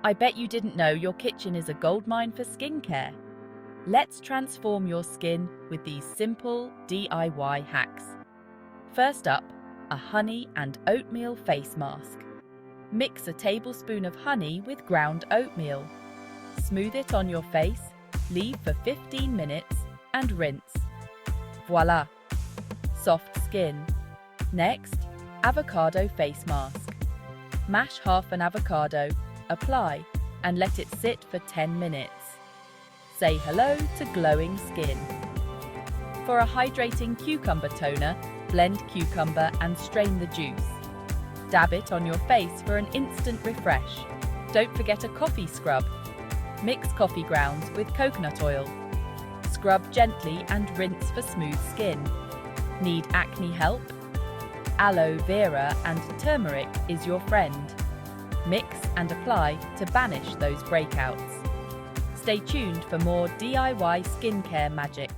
I bet you didn't know your kitchen is a goldmine for skincare. Let's transform your skin with these simple DIY hacks. First up, a honey and oatmeal face mask. Mix a tablespoon of honey with ground oatmeal. Smooth it on your face, leave for 15 minutes, and rinse. Voila! Soft skin. Next, avocado face mask. Mash half an avocado, apply, and let it sit for 10 minutes. Say hello to glowing skin. For a hydrating cucumber toner, blend cucumber and strain the juice. Dab it on your face for an instant refresh. Don't forget a coffee scrub. Mix coffee grounds with coconut oil. Scrub gently and rinse for smooth skin. Need acne help? Aloe, Vera and turmeric is your friend. Mix and apply to banish those breakouts. Stay tuned for more DIY skincare magic.